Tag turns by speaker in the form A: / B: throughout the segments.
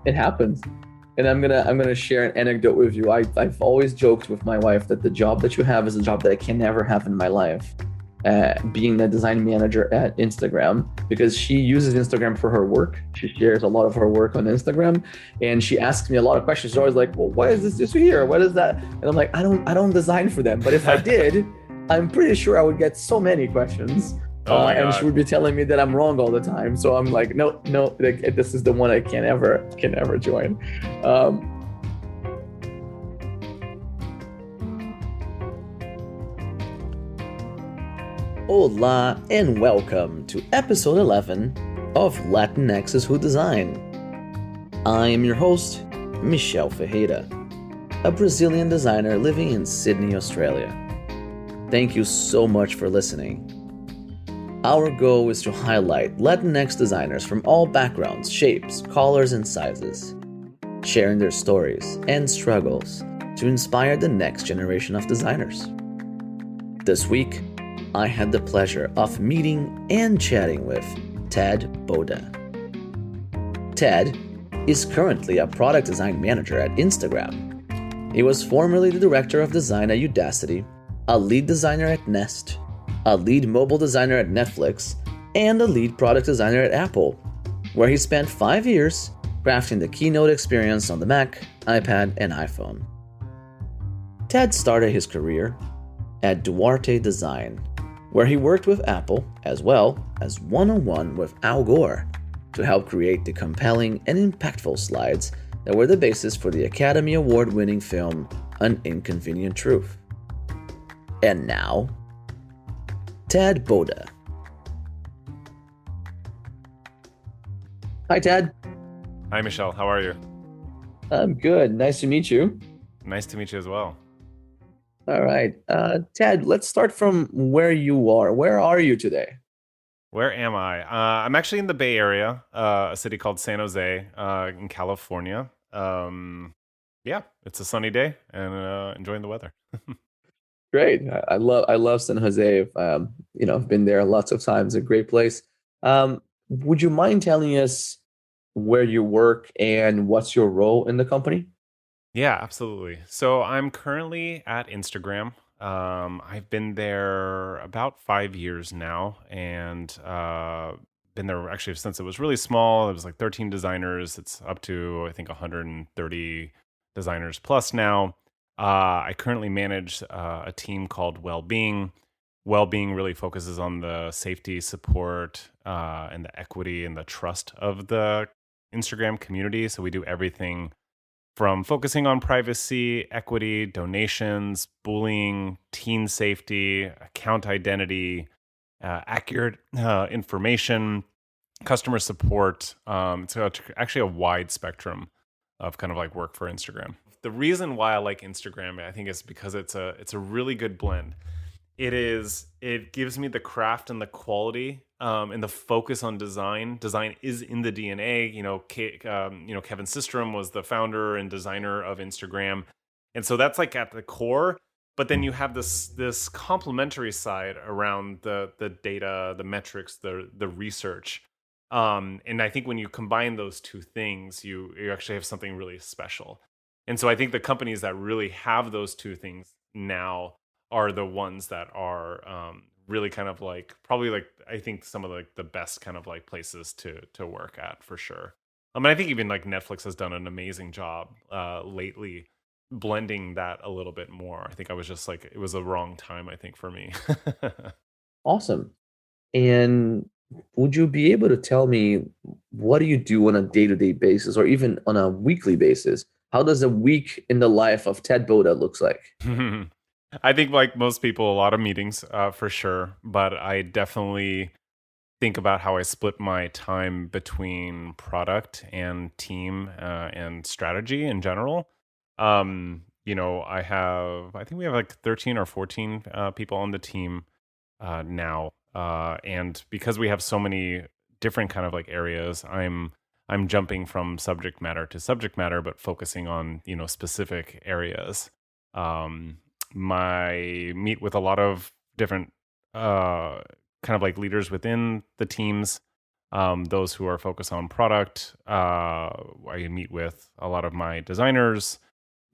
A: It happens. And I'm gonna share an anecdote with you. I've always joked with my wife that the job that you have is a job that I can never have in my life. Being the design manager at Instagram, because she uses Instagram for her work. She shares a lot of her work on Instagram, and she asks me a lot of questions. She's always like, "Well, why is this here? What is that?" And I'm like, "I don't design for them. But if I did, I'm pretty sure I would get so many questions."
B: Oh my
A: And she
B: God.
A: would be telling me that I'm wrong all the time. So I'm like, no, no, like, this is the one I can ever join. Um, Hola and welcome to episode 11 of Latinx's Who Design. I am your host, Michel Ferreira, a Brazilian designer living in Sydney, Australia. Thank you so much for listening. Our goal is to highlight Latinx designers from all backgrounds, shapes, colors, and sizes, sharing their stories and struggles to inspire the next generation of designers. This week, I had the pleasure of meeting and chatting with Ted Boda. Ted is currently a product design manager at Instagram. He was formerly the director of design at Udacity, a lead designer at Nest, a lead mobile designer at Netflix, and a lead product designer at Apple, where he spent 5 years crafting the Keynote experience on the Mac, iPad, and iPhone. Ted started his career at Duarte Design, where he worked with Apple as well as one-on-one with Al Gore to help create the compelling and impactful slides that were the basis for the Academy Award-winning film An Inconvenient Truth. And now, Ted Boda. Hi, Ted.
B: Hi, Michelle. How are you?
A: I'm good. Nice to meet you.
B: Nice to meet you as well.
A: All right. Ted, let's start from where you are. Where are you today?
B: Where am I? I'm actually in the Bay Area, a city called San Jose, in California. Yeah, it's a sunny day and enjoying the weather.
A: Great. I love San Jose. I've been there lots of times. A great place. Would you mind telling us where you work and what's your role in the company?
B: Yeah, absolutely. So I'm currently at Instagram. I've been there about 5 years now, and been there actually since it was really small. It was like 13 designers. It's up to I think 130 designers plus now. I currently manage a team called Wellbeing. Wellbeing really focuses on the safety, support, and the equity and the trust of the Instagram community. So we do everything from focusing on privacy, equity, donations, bullying, teen safety, account identity, accurate information, customer support. So it's actually a wide spectrum of kind of like work for Instagram. The reason why I like Instagram, I think, is because it's a really good blend. It gives me the craft and the quality, and the focus on design. Design is in the DNA. Kevin Systrom was the founder and designer of Instagram, and so that's like at the core. But then you have this complementary side around the data, the metrics, the research. And I think when you combine those two things, you actually have something really special. And so I think the companies that really have those two things now are the ones that are really kind of like probably like I think some of like the best kind of like places to work at for sure. I think even like Netflix has done an amazing job lately blending that a little bit more. I think I was just like it was a wrong time I think for me.
A: Awesome. And would you be able to tell me what do you do on a day-to-day basis or even on a weekly basis? How does a week in the life of Ted Boda looks like?
B: I think like most people, a lot of meetings for sure, but I definitely think about how I split my time between product and team and strategy in general. I think we have like 13 or 14 people on the team now, and because we have so many different kind of like areas, I'm jumping from subject matter to subject matter, but focusing on specific areas. Um, my meet with a lot of different kind of like leaders within the teams, those who are focused on product. I meet with a lot of my designers.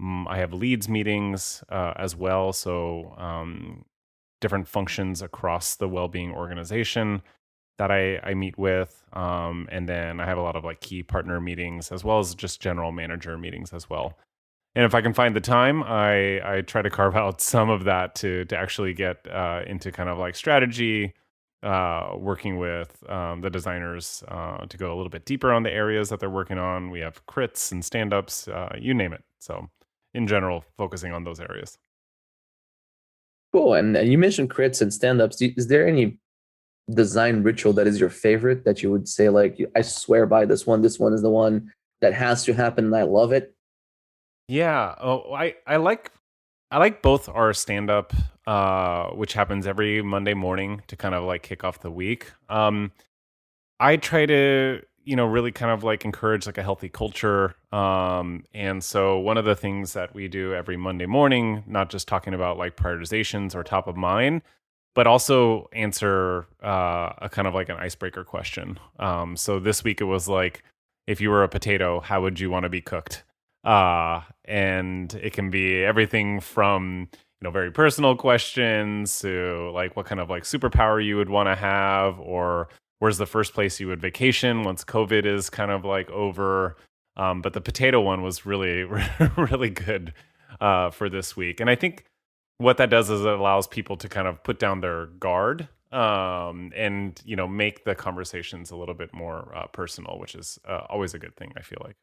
B: I have leads meetings as well. So different functions across the well-being organization that I meet with. And then I have a lot of like key partner meetings as well as just general manager meetings as well. And if I can find the time, I try to carve out some of that to actually get into kind of like strategy, working with the designers to go a little bit deeper on the areas that they're working on. We have crits and stand ups, you name it. So, in general, focusing on those areas.
A: Cool. And you mentioned crits and stand-ups. Is there any design ritual that is your favorite that you would say like I swear by this one? This one is the one that has to happen, and I love it.
B: Yeah. Oh, I like both our stand up, which happens every Monday morning to kind of like kick off the week. I try to, really kind of like encourage like a healthy culture. And so one of the things that we do every Monday morning, not just talking about like prioritizations or top of mind, but also answer a kind of like an icebreaker question. So this week it was like, if you were a potato, how would you want to be cooked? And it can be everything from very personal questions to like what kind of like superpower you would want to have, or where's the first place you would vacation once COVID is kind of like over. But the potato one was really really good for this week, and I think what that does is it allows people to kind of put down their guard, and make the conversations a little bit more personal, which is always a good thing, I feel like.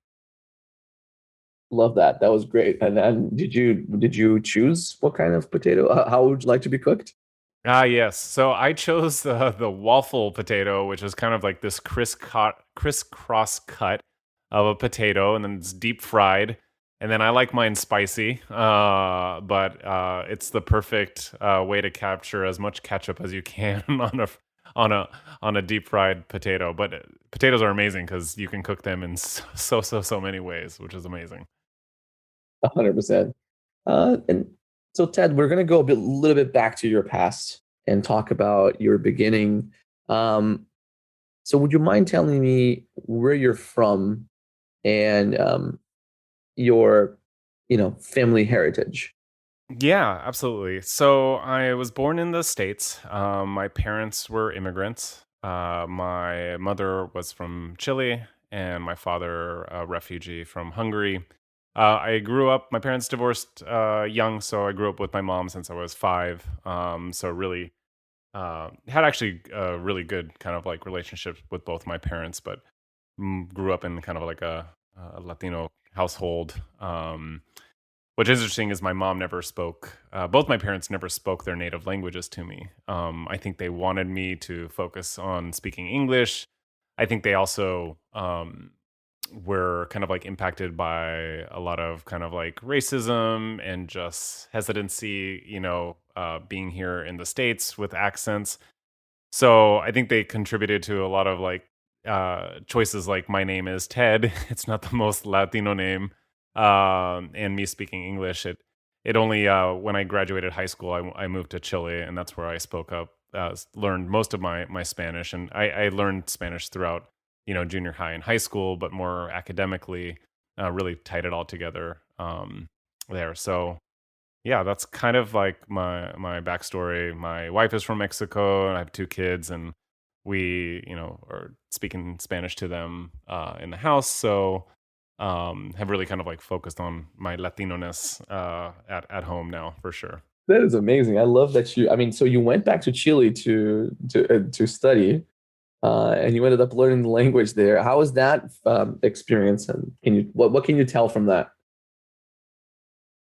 A: Love that. That was great. And did you choose what kind of potato? How would you like to be cooked?
B: Ah, yes. So I chose the waffle potato, which is kind of like this crisscross cut of a potato, and then it's deep fried. And then I like mine spicy, but it's the perfect way to capture as much ketchup as you can on a on a deep fried potato. But potatoes are amazing because you can cook them in so many ways, which is amazing.
A: 100%. And so, Ted, we're going to go little bit back to your past and talk about your beginning. Um, so, would you mind telling me where you're from and your, family heritage?
B: Yeah, absolutely. So I was born in the States. My parents were immigrants. My mother was from Chile, and my father, a refugee from Hungary. I grew up, my parents divorced young, so I grew up with my mom since I was 5. So really had actually a really good kind of like relationship with both my parents, but grew up in kind of like a Latino household. What's interesting is my mom never spoke. Both my parents never spoke their native languages to me. I think they wanted me to focus on speaking English. I think they also were kind of like impacted by a lot of kind of like racism and just hesitancy, being here in the States with accents. So I think they contributed to a lot of like choices like my name is Ted. It's not the most Latino name. And me speaking English, it only when I graduated high school, I moved to Chile, and that's where I spoke up, learned most of my Spanish, and I learned Spanish throughout junior high and high school, but more academically, really tied it all together there. So yeah, that's kind of like my backstory. My wife is from Mexico, and I have 2 kids, and we, are speaking Spanish to them in the house. So, have really kind of like focused on my Latino-ness at home now for sure.
A: That is amazing. I love that you. I mean, so you went back to Chile to study, and you ended up learning the language there. How was that experience? And what can you tell from that?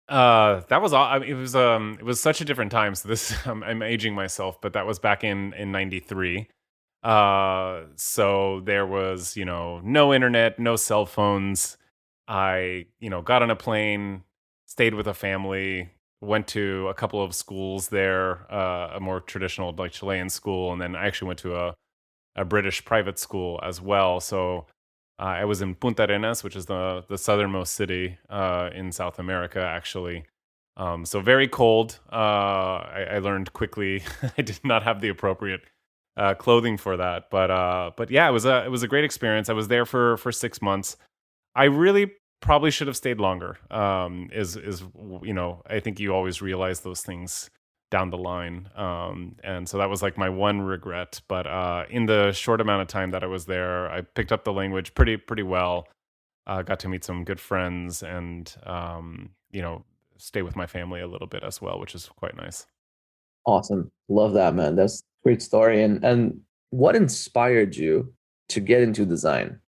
B: That was all. I mean, it was such a different time. So this, I'm aging myself, but that was back in '93. So there was, no internet, no cell phones. I, got on a plane, stayed with a family, went to a couple of schools there, a more traditional like Chilean school, and then I actually went to a British private school as well. So I was in Punta Arenas, which is the southernmost city in South America, actually. So very cold. I learned quickly I did not have the appropriate clothing for that. But yeah, it was a great experience. I was there for 6 months. I really probably should have stayed longer. I think you always realize those things down the line. And so that was like my one regret. But in the short amount of time that I was there, I picked up the language pretty well. Got to meet some good friends, and stay with my family a little bit as well, which is quite nice.
A: Awesome. Love that, man. That's a great story. And what inspired you to get into design?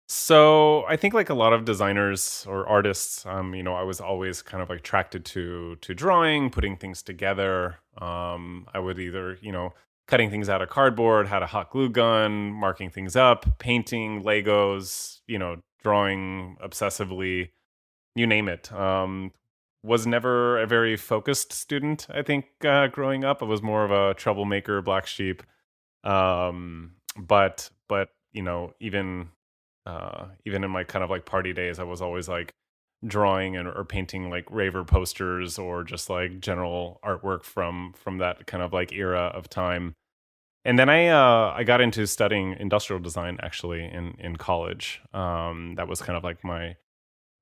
B: So I think like a lot of designers or artists, I was always kind of like attracted to drawing, putting things together. I would either, cutting things out of cardboard, had a hot glue gun, marking things up, painting, Legos, drawing obsessively, you name it. Was never a very focused student, I think, growing up. I was more of a troublemaker, black sheep. But even in my kind of like party days, I was always like drawing or painting like raver posters or just like general artwork from that kind of like era of time. And then I got into studying industrial design actually in college. That was kind of like my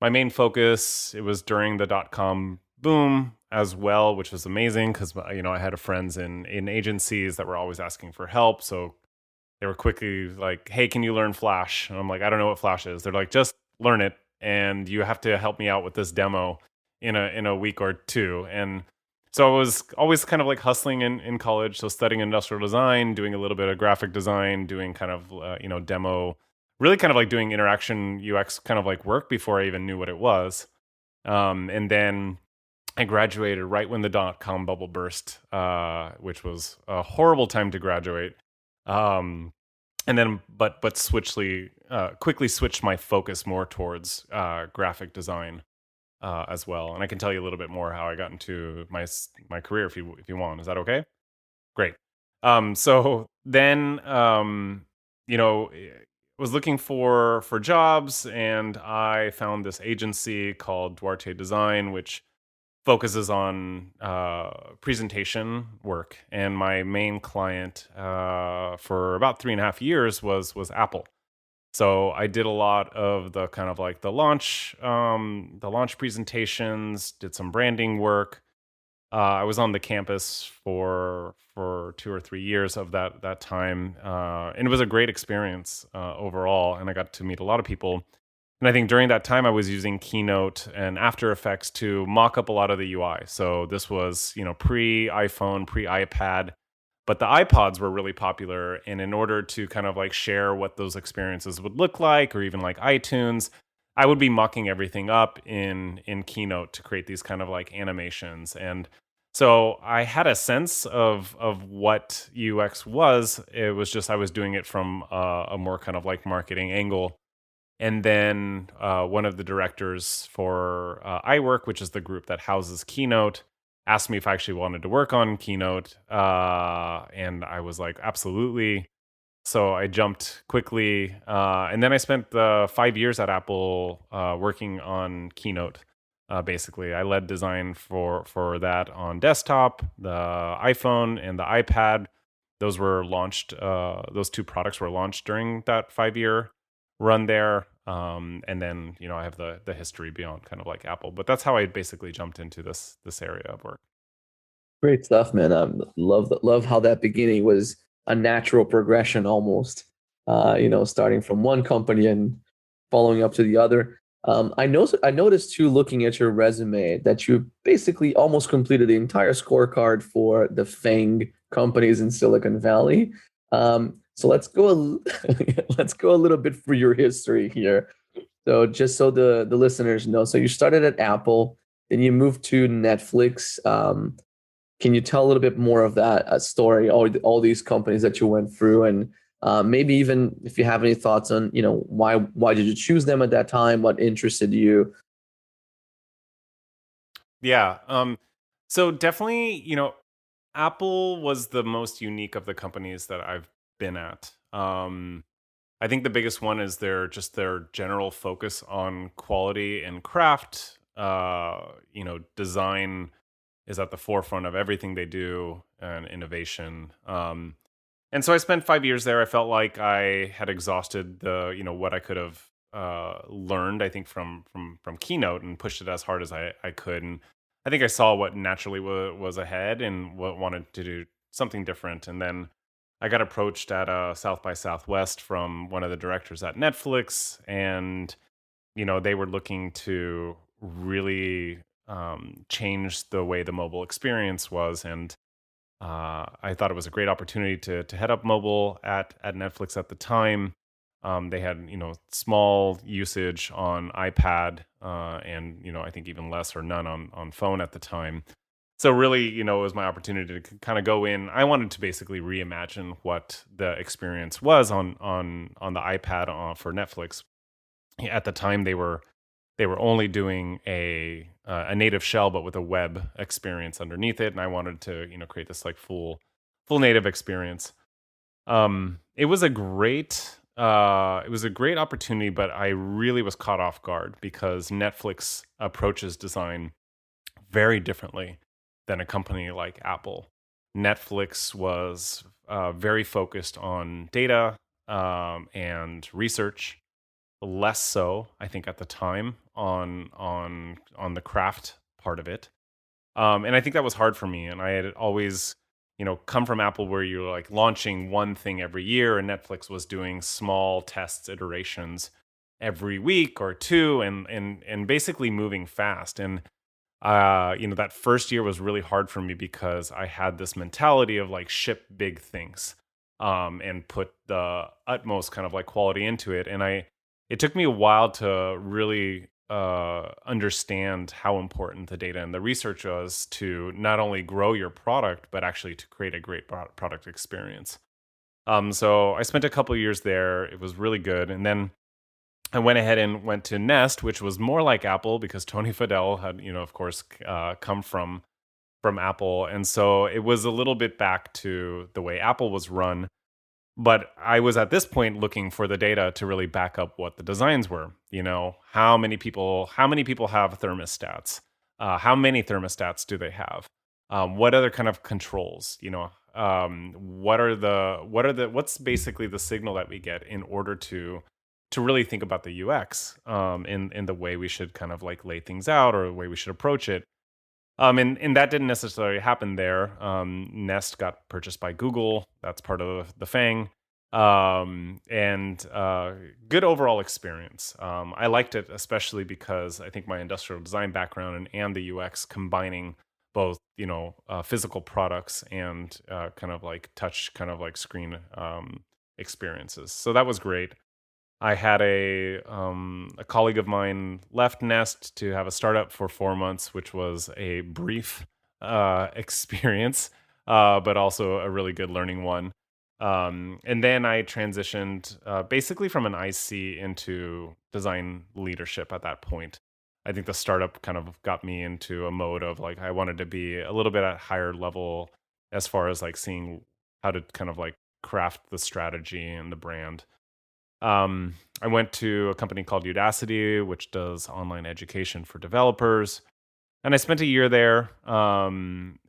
B: main focus. It was during the dot com boom as well, which was amazing because I had friends in agencies that were always asking for help. So they were quickly like, "Hey, can you learn Flash?" And I'm like, "I don't know what Flash is." They're like, "Just learn it, and you have to help me out with this demo in a week or two." And so I was always kind of like hustling in college, so studying industrial design, doing a little bit of graphic design, doing kind of demo, really kind of like doing interaction UX kind of like work before I even knew what it was. And then I graduated right when the dot com bubble burst, which was a horrible time to graduate. Um, and then, but quickly switched my focus more towards graphic design as well. And I can tell you a little bit more how I got into my career if you want. Is that okay? Great. So then, was looking for jobs, and I found this agency called Duarte Design, which focuses on presentation work. And my main client for about 3.5 years was Apple. So I did a lot of the kind of like the launch presentations, did some branding work. I was on the campus for 2 or 3 years of that time, and it was a great experience overall. And I got to meet a lot of people. And I think during that time, I was using Keynote and After Effects to mock up a lot of the UI. So this was pre iPhone, pre iPad, but the iPods were really popular. And in order to kind of like share what those experiences would look like, or even like iTunes, I would be mocking everything up in Keynote to create these kind of like animations. And so I had a sense of what UX was. It was just I was doing it from a more kind of like marketing angle. And then one of the directors for iWork, which is the group that houses Keynote, asked me if I actually wanted to work on Keynote. And I was like, absolutely. So I jumped quickly. And then I spent the 5 years at Apple working on Keynote. Basically, I led design for that on desktop, the iPhone, and the iPad. Those were launched. Those two products were launched during that 5 year run there. And then I have the history beyond kind of like Apple, but that's how I basically jumped into this area of work.
A: Great stuff, man. Love how that beginning was a natural progression almost. Starting from one company and following up to the other. I noticed too, looking at your resume, that you basically almost completed the entire scorecard for the FANG companies in Silicon Valley. So let's go a little bit through your history here. So just so the listeners know, so you started at Apple, then you moved to Netflix. Can you tell a little bit more of that story, all these companies that you went through, and maybe even if you have any thoughts on, why did you choose them at that time? What interested you?
B: Yeah. So definitely, Apple was the most unique of the companies that I've been at. I think the biggest one is their general focus on quality and craft. Design is at the forefront of everything they do and innovation. And so I spent 5 years there. I felt like I had exhausted what I could have learned. I think from Keynote, and pushed it as hard as I could. And I think I saw what naturally was ahead and what wanted to do something different. And then I got approached at South by Southwest from one of the directors at Netflix, and they were looking to really change the way the mobile experience was. And I thought it was a great opportunity to head up mobile at Netflix at the time. They had small usage on iPad, and I think even less or none on phone at the time. So really, it was my opportunity to kind of go in. I wanted to basically reimagine what the experience was on the iPad for Netflix. At the time, they were only doing a native shell, but with a web experience underneath it, and I wanted to create this like full native experience. It was a great opportunity, but I really was caught off guard because Netflix approaches design very differently than a company like Apple. Netflix was very focused on data and research, less so, I think, at the time on the craft part of it. And I think that was hard for me. And I had always, come from Apple where you're like launching one thing every year, and Netflix was doing small tests, iterations every week or two, and basically moving fast. And that first year was really hard for me because I had this mentality of like ship big things, and put the utmost kind of like quality into it. And it took me a while to really understand how important the data and the research was to not only grow your product, but actually to create a great product experience. So I spent a couple years there. It was really good. And then I went ahead and went to Nest, which was more like Apple because Tony Fadell had, of course, come from Apple. And so it was a little bit back to the way Apple was run. But I was at this point looking for the data to really back up what the designs were. How many people have thermostats? How many thermostats do they have? What other kind of controls? What's basically the signal that we get in order to really think about the UX, in the way we should kind of like lay things out or the way we should approach it. And that didn't necessarily happen there. Nest got purchased by Google. That's part of the FANG. And good overall experience. I liked it, especially because I think my industrial design background and the UX combining both, physical products and kind of like touch, kind of like screen experiences. So that was great. I had a colleague of mine left Nest to have a startup for 4 months, which was a brief experience, but also a really good learning one. And then I transitioned basically from an IC into design leadership at that point. I think the startup kind of got me into a mode of like I wanted to be a little bit at higher level as far as like seeing how to kind of like craft the strategy and the brand. I went to a company called Udacity, which does online education for developers, and I spent a year there,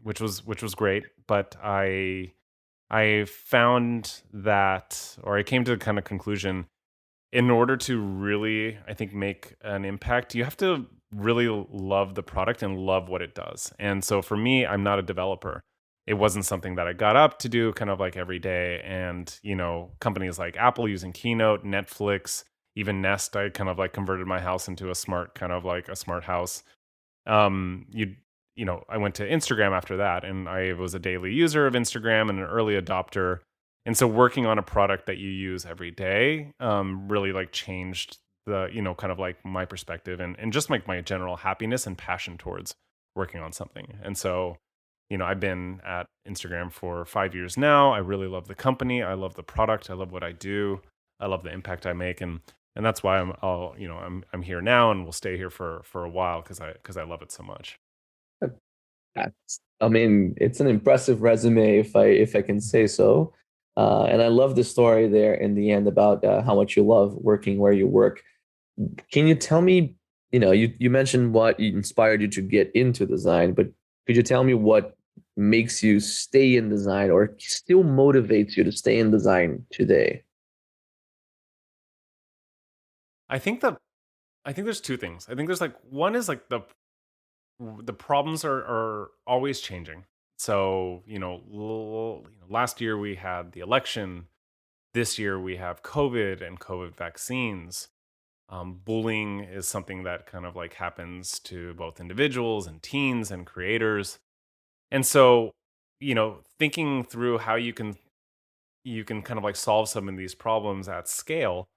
B: which was great. But I found that, or I came to the kind of conclusion, in order to really, I think, make an impact, you have to really love the product and love what it does. And so for me, I'm not a developer. It wasn't something that I got up to do kind of like every day. And, companies like Apple using Keynote, Netflix, even Nest, I kind of like converted my house into a smart, kind of like a smart house. I went to Instagram after that, and I was a daily user of Instagram and an early adopter. And so working on a product that you use every day really like changed the, kind of like my perspective and just like my general happiness and passion towards working on something. And so, I've been at Instagram for 5 years now. I really love the company. I love the product. I love what I do. I love the impact I make. And that's why I'm here now and will stay here for a while because I love it so much.
A: I mean, it's an impressive resume, if I can say so. And I love the story there in the end about how much you love working where you work. Can you tell me, you mentioned what inspired you to get into design, but Could you tell me what makes you stay in design or still motivates you to stay in design today?
B: I think the I think there's two things. I think there's like one is like the problems are always changing. So, last year we had the election. This year we have COVID and COVID vaccines. Bullying is something that kind of like happens to both individuals and teens and creators. And so, thinking through how you can kind of like solve some of these problems at scale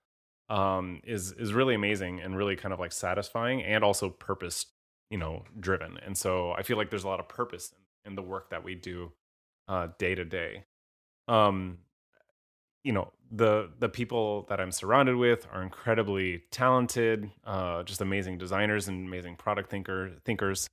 B: is really amazing and really kind of like satisfying and also purpose driven. And so I feel like there's a lot of purpose in the work that we do day to day. um the people that I'm surrounded with are incredibly talented, just amazing designers and amazing product thinkers,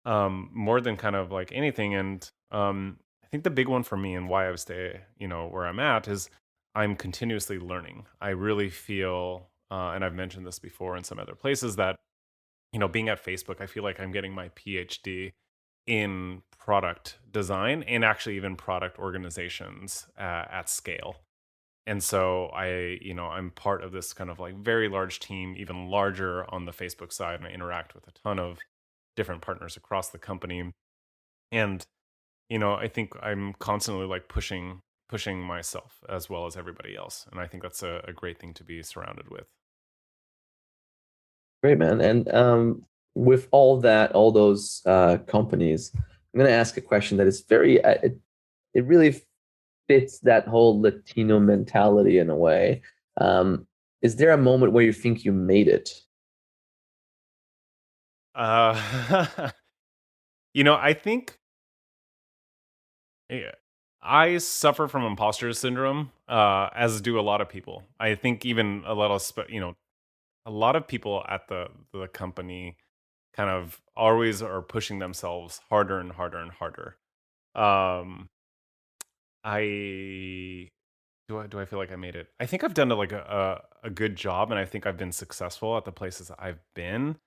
B: more than kind of like anything. And I think the big one for me and why I would stay, where I'm at is I'm continuously learning. I really feel, and I've mentioned this before in some other places, that being at Facebook, I feel like I'm getting my PhD in product design and actually even product organizations at scale. And so I'm part of this kind of like very large team, even larger on the Facebook side, and I interact with a ton of different partners across the company. And I think I'm constantly like pushing myself as well as everybody else, and I think that's a great thing to be surrounded with.
A: Great, man. And with all that, all those companies, I'm going to ask a question that is very, it really fits that whole Latino mentality in a way. Is there a moment where you think you made it?
B: uh I think, yeah, I suffer from imposter syndrome, as do a lot of people. I think even a lot of people at the company kind of always are pushing themselves harder and harder and harder. Um, I do I feel like I made it? I think I've done a good job, and I think I've been successful at the places I've been.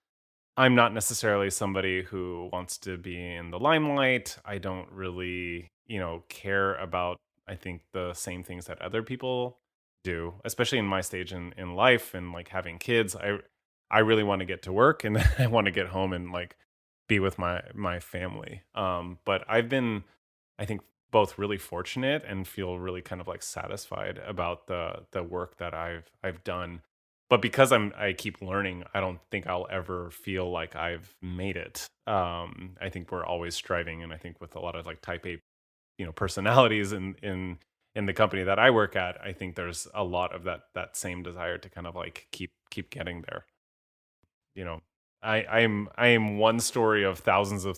B: I'm not necessarily somebody who wants to be in the limelight. I don't really, care about, I think, the same things that other people do, especially in my stage in life and like having kids. I really want to get to work, and I want to get home and like be with my family. But I've been, I think, both really fortunate and feel really kind of like satisfied about the work that I've done. But because I keep learning, I don't think I'll ever feel like I've made it. I think we're always striving, and I think with a lot of like type A, personalities in the company that I work at, I think there's a lot of that same desire to kind of like keep getting there. You know, I am one story of thousands and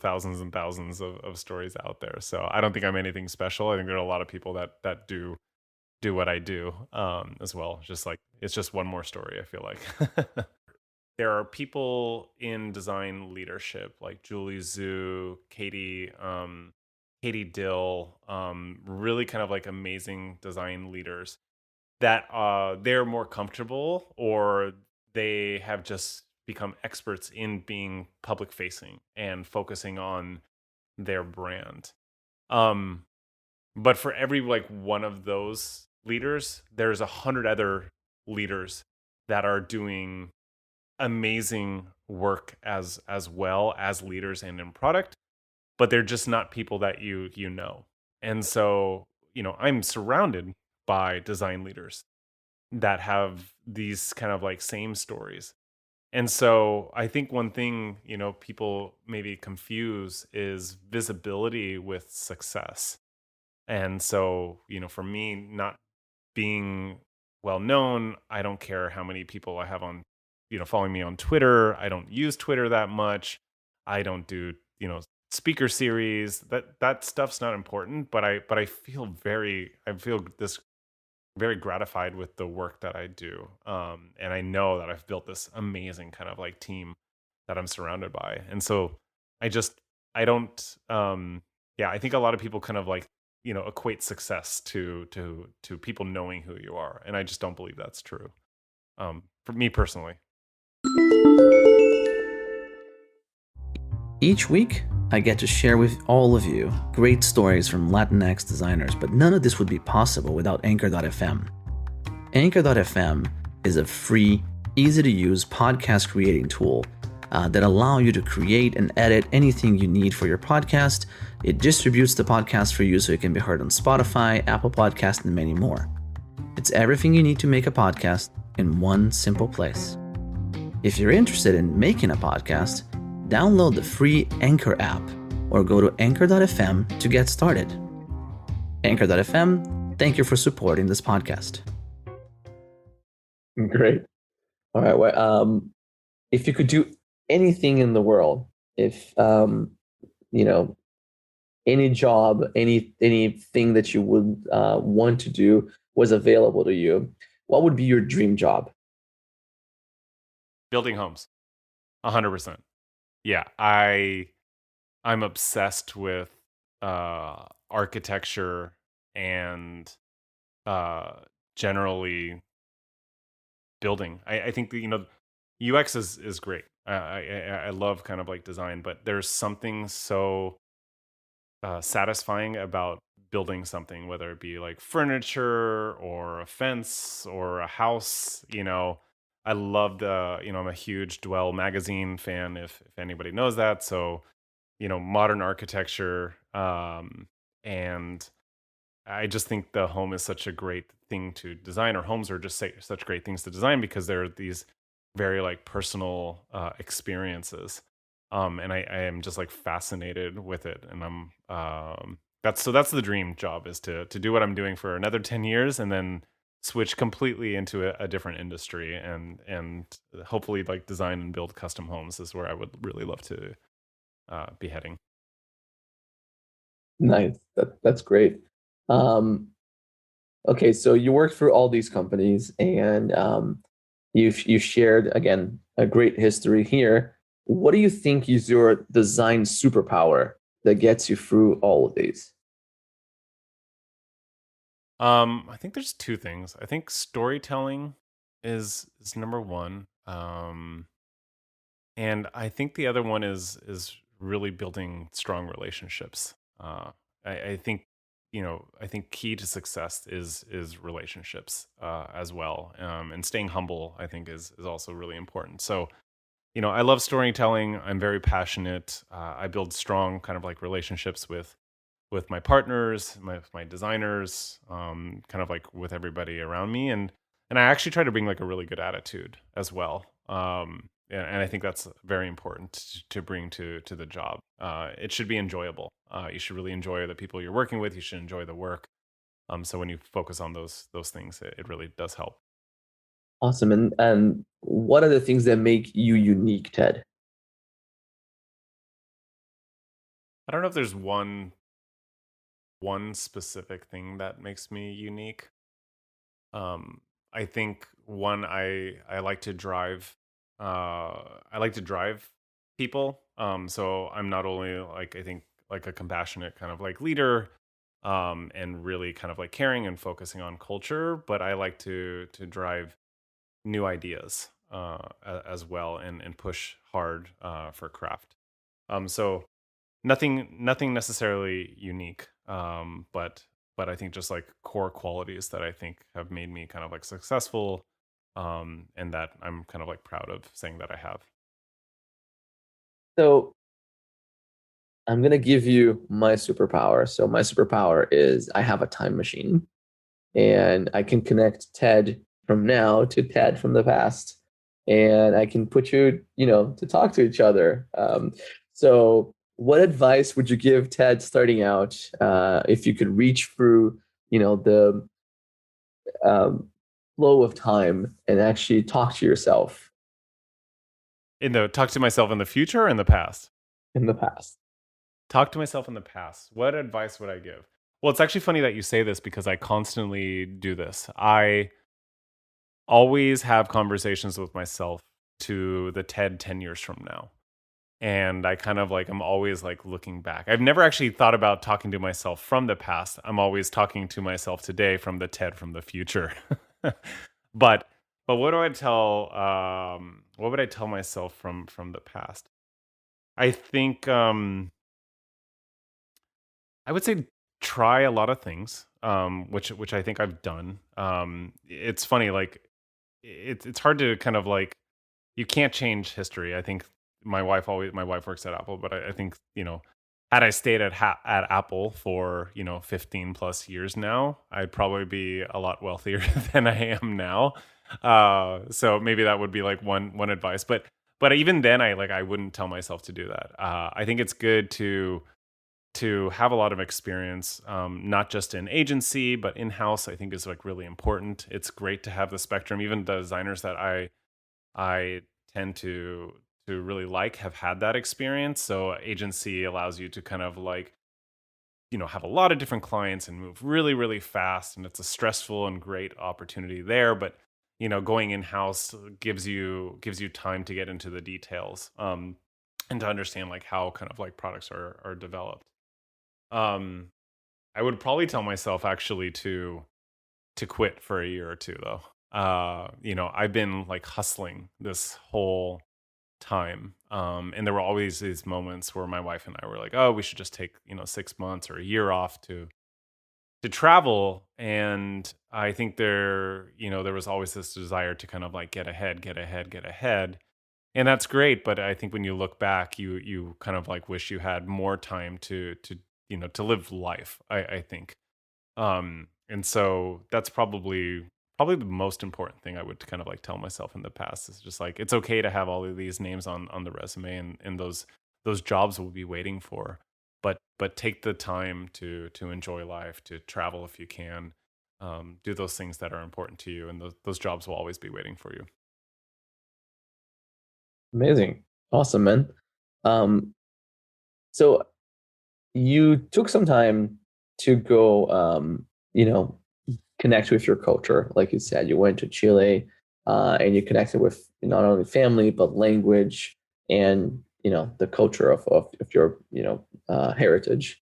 B: thousands of stories out there. So I don't think I'm anything special. I think there are a lot of people that do what I do, as well. Just like it's just one more story, I feel like. There are people in design leadership like Julie Zhu, Katie Dill, really kind of like amazing design leaders that they're more comfortable, or they have just become experts in being public facing and focusing on their brand. Um, but for every like one of those leaders, there's 100 other leaders that are doing amazing work as well as leaders and in product, but they're just not people that you know. And so, I'm surrounded by design leaders that have these kind of like same stories. And so I think one thing, people maybe confuse is visibility with success. And so, for me, not being well known, I don't care how many people I have on, following me on Twitter. I don't use Twitter that much. I don't do, speaker series. That stuff's not important, but I feel this very gratified with the work that I do. And I know that I've built this amazing kind of like team that I'm surrounded by. And so I just I don't yeah, I think a lot of people kind of like, equate success to people knowing who you are. And I just don't believe that's true. For me personally.
A: Each week, I get to share with all of you great stories from Latinx designers, but none of this would be possible without Anchor.fm. Anchor.fm is a free, easy to use podcast creating tool that allow you to create and edit anything you need for your podcast. It distributes the podcast for you so it can be heard on Spotify, Apple Podcasts, and many more. It's everything you need to make a podcast in one simple place. If you're interested in making a podcast, download the free Anchor app or go to Anchor.fm to get started. Anchor.fm, thank you for supporting this podcast. Great. All right. Well, if you could do anything in the world, if any job, anything that you would want to do was available to you, what would be your dream job?
B: Building homes, 100%. Yeah, I'm obsessed with architecture and uh, generally building. I think that, UX is great. I love kind of like design, but there's something so satisfying about building something, whether it be like furniture or a fence or a house. I loved, I'm a huge Dwell magazine fan, if anybody knows that. So, modern architecture, and I just think the home is such a great thing to design, or homes are just such great things to design because they're these very like personal experiences. And I am just like fascinated with it, and that's the dream job, is to do what I'm doing for another 10 years and then switch completely into a different industry, and hopefully like design and build custom homes is where I would really love to be heading.
A: Nice. That's great. Um, okay, so you worked for all these companies, and you shared again a great history here. What do you think is your design superpower that gets you through all of these?
B: I think there's two things. I think storytelling is number one. And I think the other one is really building strong relationships. I think, I think key to success is relationships as well. And staying humble, I think, is also really important. So, I love storytelling. I'm very passionate. I build strong kind of like relationships with my partners, my designers, kind of like with everybody around me, and I actually try to bring like a really good attitude as well. And I think that's very important to bring to the job. It should be enjoyable. You should really enjoy the people you're working with. You should enjoy the work. So when you focus on those things, it really does help.
A: Awesome. And what are the things that make you unique, Ted?
B: I don't know if there's one specific thing that makes me unique. Um, I think one, I like to drive. I like to drive people. So I'm not only like, I think, like a compassionate kind of like leader, and really kind of like caring and focusing on culture, but I like to drive new ideas as well, and push hard for craft. So nothing necessarily unique, but I think just like core qualities that I think have made me kind of like successful, and that I'm kind of like proud of saying that I have.
A: So I'm gonna give you my superpower. So my superpower is I have a time machine, and I can connect Ted from now to Ted from the past, and I can put you, to talk to each other. So, what advice would you give Ted starting out, if you could reach through, the um, flow of time and actually talk to yourself
B: Talk to myself in the future or in the past?
A: in the past?
B: Talk to myself in the past. What advice would I give? Well, it's actually funny that you say this because I constantly do this. I always have conversations with myself to the Ted 10 years from now. And I kind of like, I'm always like looking back. I've never actually thought about talking to myself from the past. I'm always talking to myself today from the Ted from the future. but but what do I tell what would I tell myself from the past? I think I would say try a lot of things, which I think I've done. It's funny, like it's hard to kind of like you can't change history. I think my wife works at Apple, but I think had I stayed at Apple for 15 plus years now, I'd probably be a lot wealthier than I am now. So maybe that would be like one advice, but even then, I wouldn't tell myself to do that. I think it's good to have a lot of experience, not just in agency but in house. I think is like really important. It's great to have the spectrum. Even the designers that I tend to really like have had that experience. So agency allows you to kind of like have a lot of different clients and move really really fast, and it's a stressful and great opportunity there. But going in house gives you time to get into the details, and to understand like how kind of like products are developed. um I would probably tell myself actually to quit for a year or two though. I've been like hustling this whole time. And there were always these moments where my wife and I were like, "Oh, we should just take, 6 months or a year off to travel." And I think there was always this desire to kind of like get ahead, get ahead, get ahead. And that's great, but I think when you look back, you kind of like wish you had more time to live life, I think. And so that's probably the most important thing I would kind of like tell myself in the past is just like it's okay to have all of these names on the resume, and those jobs will be waiting for. But take the time to enjoy life, to travel if you can, do those things that are important to you, and those jobs will always be waiting for you.
A: Amazing. Awesome, man. Um, so you took some time to go, you know, connect with your culture. Like you said, you went to Chile, and you connected with not only family but language and the culture of your heritage.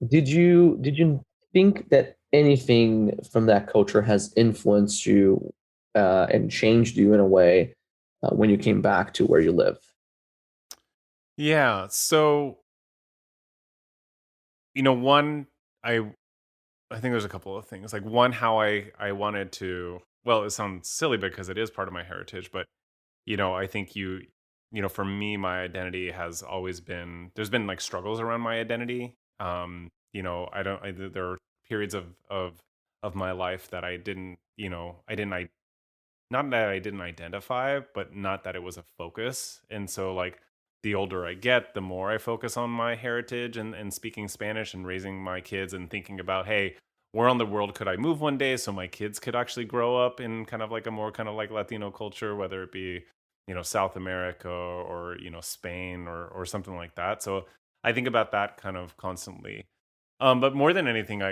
A: Did you think that anything from that culture has influenced you and changed you in a way when you came back to where you live?
B: Yeah. So one, I I think there's a couple of things. Like one, how I wanted to. Well, it sounds silly because it is part of my heritage, but I think for me, my identity has always been. There's been like struggles around my identity. I don't. There are periods of my life that I didn't not that I didn't identify, but not that it was a focus. And so, like, the older I get, the more I focus on my heritage and speaking Spanish and raising my kids and thinking about, hey, where on the world could I move one day so my kids could actually grow up in kind of like a more kind of like Latino culture, whether it be, South America or, Spain or something like that. So I think about that kind of constantly. But more than anything,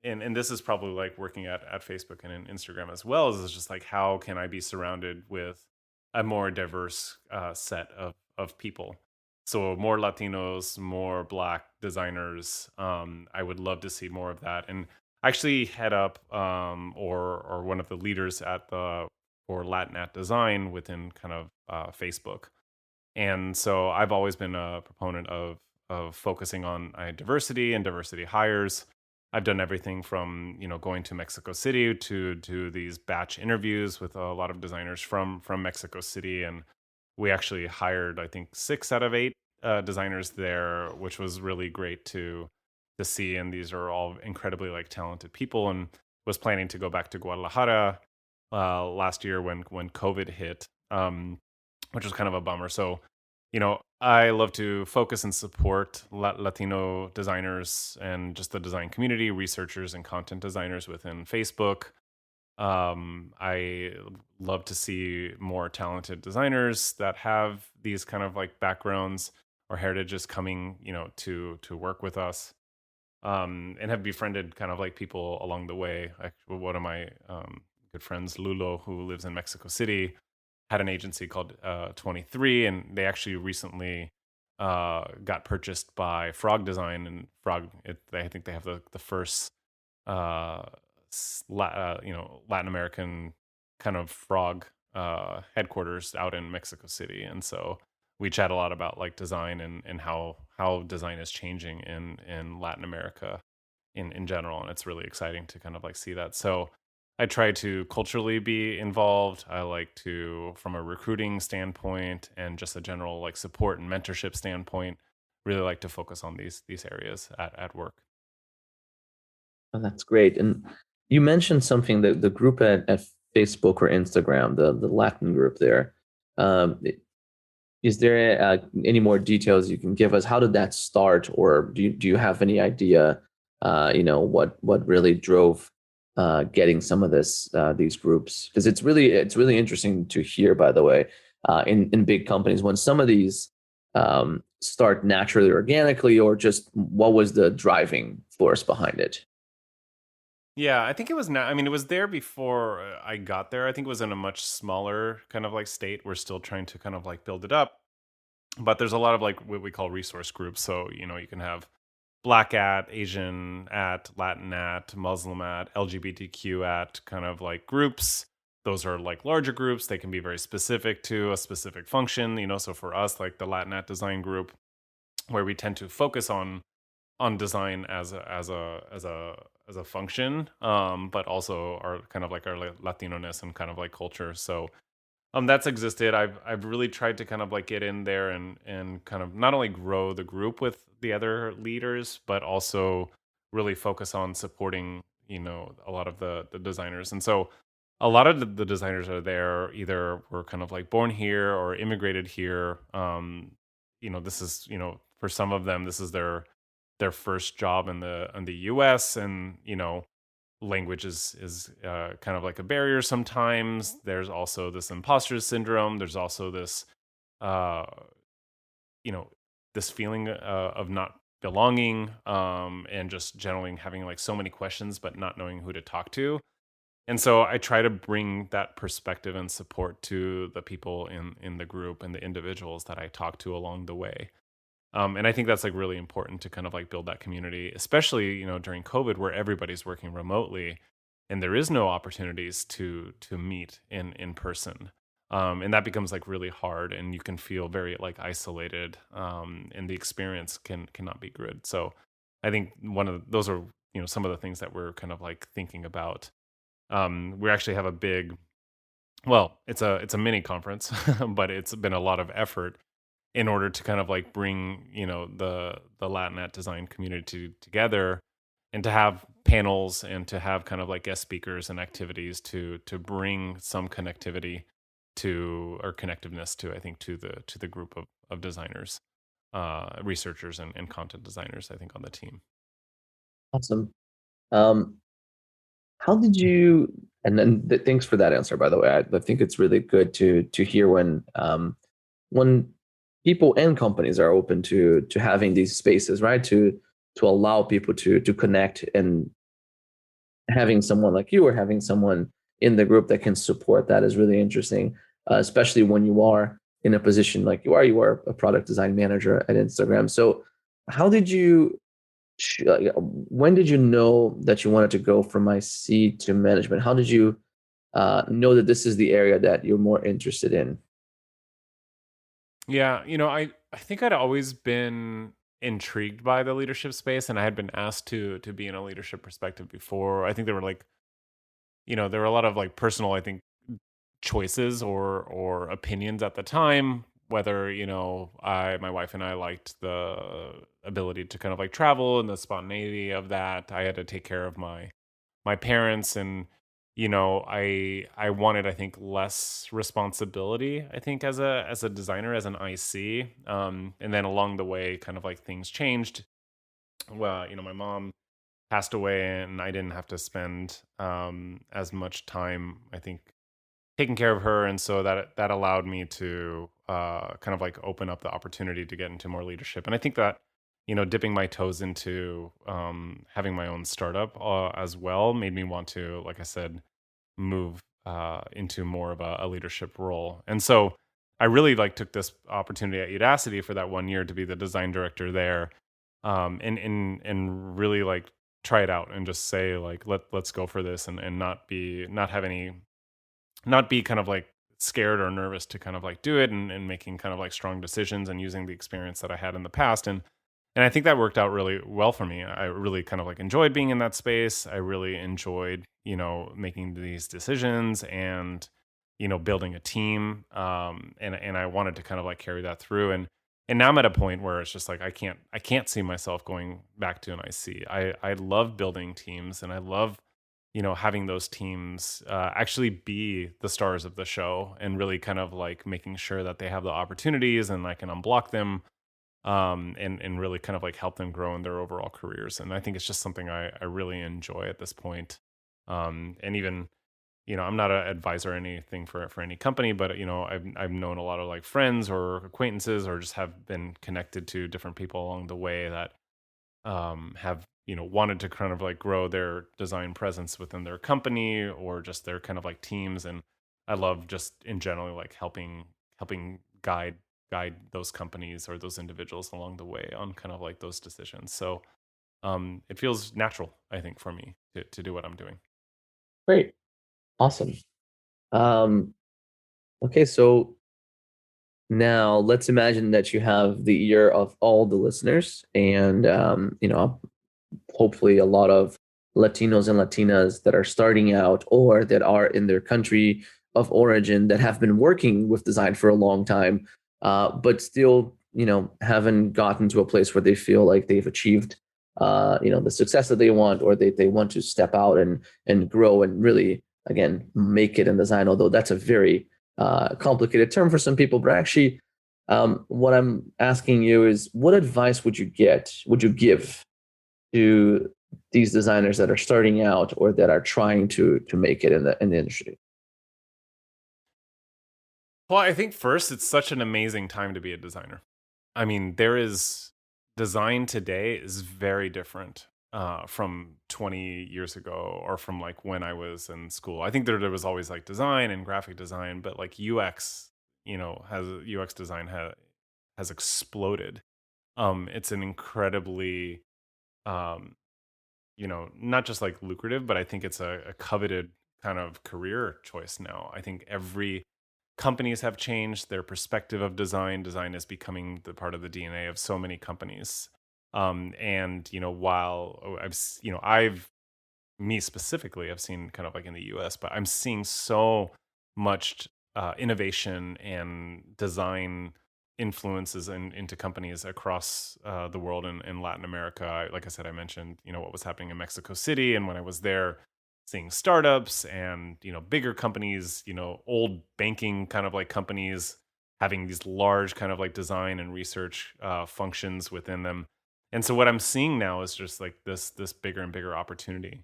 B: and this is probably like working at Facebook and in Instagram as well, is just like how can I be surrounded with a more diverse set of people? So more Latinos, more Black designers. I would love to see more of that. And I actually head up or one of the leaders at the for Latin at Design within kind of Facebook. And so I've always been a proponent of focusing on diversity and diversity hires. I've done everything from going to Mexico City to these batch interviews with a lot of designers from Mexico City, and we actually hired I think 6 out of 8 designers there, which was really great to see. And these are all incredibly like talented people. And was planning to go back to Guadalajara last year when COVID hit. Which was kind of a bummer. So, I love to focus and support Latino designers and just the design community, researchers and content designers within Facebook. I love to see more talented designers that have these kind of like backgrounds or heritages coming, to work with us. And have befriended kind of like people along the way. Like one of my good friends, Lulo, who lives in Mexico City, had an agency called 23, and they actually recently got purchased by Frog Design. And I think they have the first uh, Latin American kind of frog headquarters out in Mexico City. And so we chat a lot about like design and how design is changing in Latin America in general, and it's really exciting to kind of like see that. So I try to culturally be involved. I like to, from a recruiting standpoint and just a general like support and mentorship standpoint, really like to focus on these areas at work.
A: Oh, that's great. And you mentioned something that the group at Facebook or Instagram, the Latin group there. Um, is there any more details you can give us? How did that start, or do you have any idea? What really drove getting some of these groups? Because it's really interesting to hear. By the way, in big companies when some of these start naturally, organically, or just what was the driving force behind it?
B: Yeah, I think it was not. I mean, it was there before I got there. I think it was in a much smaller kind of like state. We're still trying to kind of like build it up, but there's a lot of like what we call resource groups. So you can have Black at, Asian at, Latin at, Muslim at, LGBTQ at kind of like groups. Those are like larger groups. They can be very specific to a specific function. So for us, like the Latin at design group, where we tend to focus on design as a function, but also our kind of like our Latino-ness and kind of like culture. So that's existed. I've really tried to kind of like get in there and kind of not only grow the group with the other leaders, but also really focus on supporting, a lot of the designers. And so a lot of the designers are there either were kind of like born here or immigrated here. This is, for some of them, this is their first job in the US, and language is kind of like a barrier sometimes. There's also this imposter syndrome. There's also this uh you know this feeling of not belonging, and just generally having like so many questions but not knowing who to talk to. And so I try to bring that perspective and support to the people in the group and the individuals that I talk to along the way. And I think that's like really important to kind of like build that community, especially during COVID, where everybody's working remotely, and there is no opportunities to meet in person. And that becomes like really hard, and you can feel very like isolated, and the experience cannot be good. So I think one of those are some of the things that we're kind of like thinking about. We actually have a big, well, it's a mini conference, but it's been a lot of effort in order to kind of like bring the Latinx design community together, and to have panels and to have kind of like guest speakers and activities to bring some connectivity to, or connectiveness to, I think, to the group of designers, researchers and content designers, I think, on the team.
A: Awesome. Um, how did you? And then thanks for that answer, by the way. I think it's really good to hear when people and companies are open to having these spaces, right? To allow people to connect, and having someone like you or having someone in the group that can support that is really interesting, especially when you are in a position like you are a product design manager at Instagram. So how did you when did you know that you wanted to go from IC to management? How did you know that this is the area that you're more interested in?
B: Yeah, I think I'd always been intrigued by the leadership space, and I had been asked to be in a leadership perspective before. I think there were like, there were a lot of like personal, I think, choices or opinions at the time, whether I my wife and I liked the ability to kind of like travel and the spontaneity of that. I had to take care of my parents, and I wanted, I think, less responsibility, I think, as a designer, as an IC. And then along the way, kind of like things changed. Well, my mom passed away, and I didn't have to spend as much time, I think, taking care of her. And so that allowed me to kind of like open up the opportunity to get into more leadership. And I think that dipping my toes into having my own startup as well made me want to, like I said, move into more of a leadership role. And so I really like took this opportunity at Udacity for that 1 year to be the design director there, and really like try it out and just say like let's go for this, and not be kind of like scared or nervous to kind of like do it, and making kind of like strong decisions and using the experience that I had in the past. And I think that worked out really well for me. I really kind of like enjoyed being in that space. I really enjoyed, making these decisions and, building a team. And I wanted to kind of like carry that through. And now I'm at a point where it's just like I can't see myself going back to an IC. I love building teams, and I love, having those teams actually be the stars of the show, and really kind of like making sure that they have the opportunities and I can unblock them, and really kind of like help them grow in their overall careers. And I think it's just something I really enjoy at this point. And even, I'm not an advisor or anything for any company, but I've known a lot of like friends or acquaintances, or just have been connected to different people along the way that have, wanted to kind of like grow their design presence within their company or just their kind of like teams. And I love just in general like helping guide those companies or those individuals along the way on kind of like those decisions. So it feels natural, I think, for me to do what I'm doing.
A: Great. Awesome. Um, okay, so now let's imagine that you have the ear of all the listeners, and hopefully a lot of Latinos and Latinas that are starting out or that are in their country of origin that have been working with design for a long time, but still, haven't gotten to a place where they feel like they've achieved, the success that they want, or they want to step out and grow and really, again, make it in design. Although that's a very complicated term for some people, but actually, what I'm asking you is, what advice would you give to these designers that are starting out or that are trying to make it in the industry?
B: Well, I think first, it's such an amazing time to be a designer. I mean, there is design today is very different from 20 years ago, or from like when I was in school. I think there was always like design and graphic design, but like UX, has UX design has exploded. It's an incredibly, um, not just like lucrative, but I think it's a coveted kind of career choice now. I think every companies have changed their perspective of design. Design is becoming the part of the DNA of so many companies. And while I've me specifically, I've seen kind of like in the US, but I'm seeing so much innovation and design influences into companies across the world, in Latin America. Like I said, I mentioned, what was happening in Mexico City. And when I was there, seeing startups and, bigger companies, old banking kind of like companies having these large kind of like design and research functions within them. And so what I'm seeing now is just like this bigger and bigger opportunity.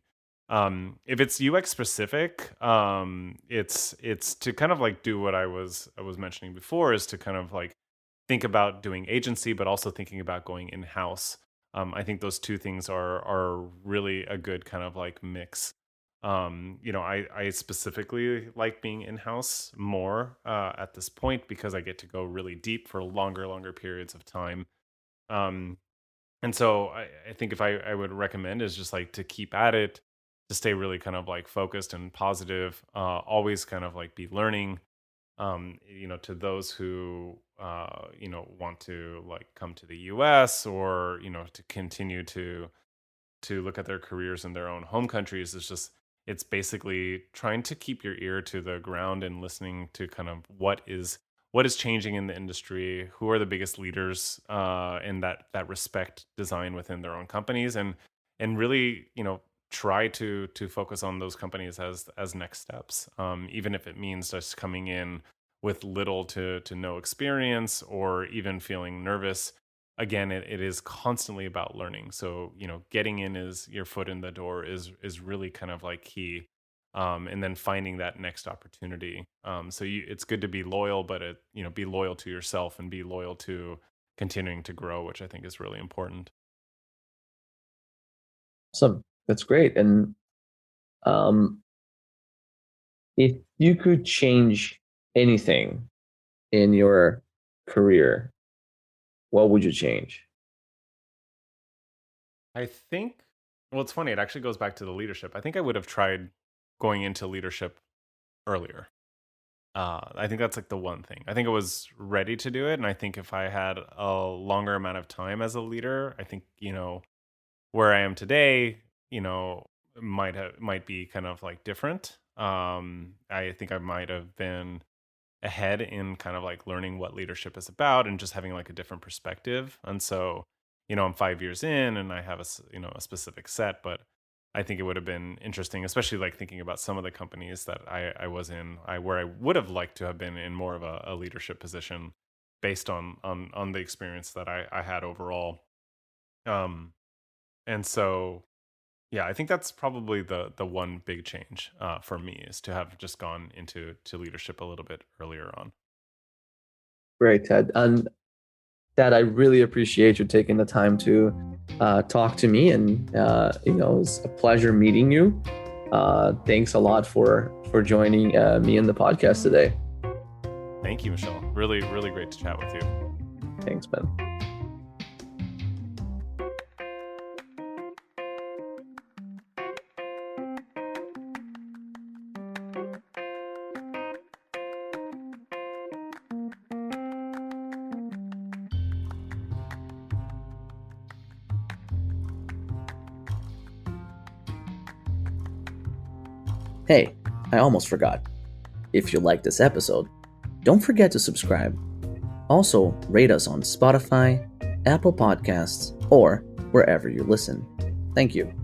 B: If it's UX specific, it's to kind of like do what I was mentioning before, is to kind of like think about doing agency, but also thinking about going in house. I think those two things are really a good kind of like mix. I specifically like being in house more at this point, because I get to go really deep for longer periods of time. Um, and so I think if I would recommend is just like to keep at it, to stay really kind of like focused and positive, always kind of like be learning. To those who want to like come to the US, or to continue to look at their careers in their own home countries, is just, it's basically trying to keep your ear to the ground and listening to kind of what is changing in the industry, who are the biggest leaders in that respect design within their own companies, and really, try to focus on those companies as next steps, even if it means just coming in with little to no experience, or even feeling nervous. Again, it is constantly about learning. So, getting in is your foot in the door is really kind of like key. And then finding that next opportunity. So it's good to be loyal, but be loyal to yourself, and be loyal to continuing to grow, which I think is really important.
A: Awesome. That's great. And um, if you could change anything in your career, what would you change?
B: I think, well, it's funny. It actually goes back to the leadership. I think I would have tried going into leadership earlier. I think that's like the one thing. I think I was ready to do it, and I think if I had a longer amount of time as a leader, I think where I am today, might be kind of like different. I think I might have been ahead in kind of like learning what leadership is about and just having like a different perspective. And so, I'm 5 years in and I have a specific set, but I think it would have been interesting, especially like thinking about some of the companies that I was in, where I would have liked to have been in more of a leadership position based on the experience that I had overall. Um, and so, yeah, I think that's probably the one big change for me is to have just gone into leadership a little bit earlier on.
A: Great, Ted. And Ted, I really appreciate you taking the time to talk to me, and it's a pleasure meeting you. Thanks a lot for joining me in the podcast today.
B: Thank you, Michelle. Really, really great to chat with you.
A: Thanks, Ben. Hey, I almost forgot. If you liked this episode, don't forget to subscribe. Also, rate us on Spotify, Apple Podcasts, or wherever you listen. Thank you.